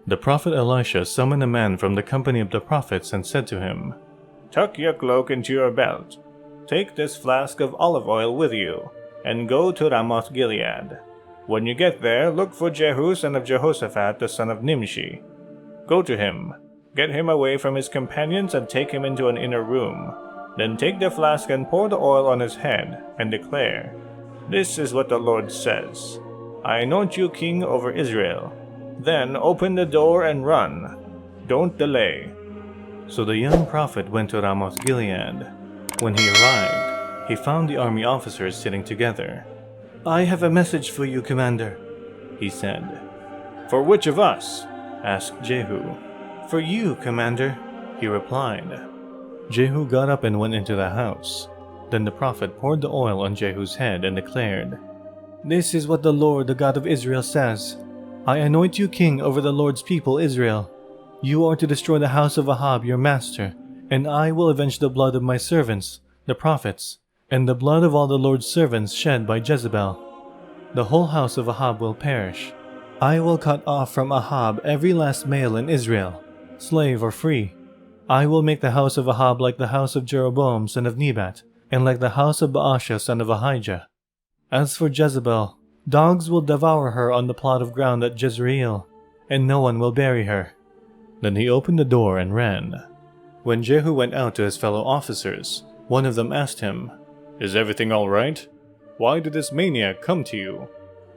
The prophet Elisha summoned a man from the company of the prophets and said to him, "Tuck your cloak into your belt. Take this flask of olive oil with you, and go to Ramoth Gilead. When you get there, look for Jehu son of Jehoshaphat the son of Nimshi. Go to him, get him away from his companions and take him into an inner room. Then take the flask and pour the oil on his head, and declare, 'This is what the Lord says. I anoint you king over Israel.' Then open the door and run. Don't delay." So the young prophet went to Ramoth Gilead. When he arrived, he found the army officers sitting together. "I have a message for you, commander," he said. "For which of us?" asked Jehu. "For you, commander," he replied. Jehu got up and went into the house. Then the prophet poured the oil on Jehu's head and declared, "This is what the Lord, the God of Israel, says. I anoint you king over the Lord's people Israel. You are to destroy the house of Ahab your master, and I will avenge the blood of my servants, the prophets, and the blood of all the Lord's servants shed by Jezebel. The whole house of Ahab will perish. I will cut off from Ahab every last male in Israel, slave or free. I will make the house of Ahab like the house of Jeroboam son of Nebat, and like the house of Baasha son of Ahijah. As for Jezebel, dogs will devour her on the plot of ground at Jezreel, and no one will bury her." Then he opened the door and ran. When Jehu went out to his fellow officers, one of them asked him, "Is everything all right? Why did this maniac come to you?"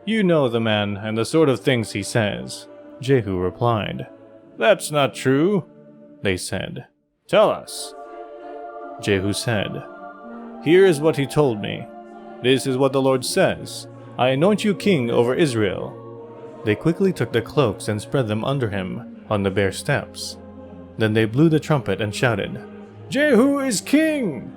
"You know the man and the sort of things he says," Jehu replied. "That's not true," they said. "Tell us." Jehu said, "Here is what he told me. This is what the Lord says. I anoint you king over Israel." They quickly took the cloaks and spread them under him on the bare steps. Then they blew the trumpet and shouted, "Jehu is king!"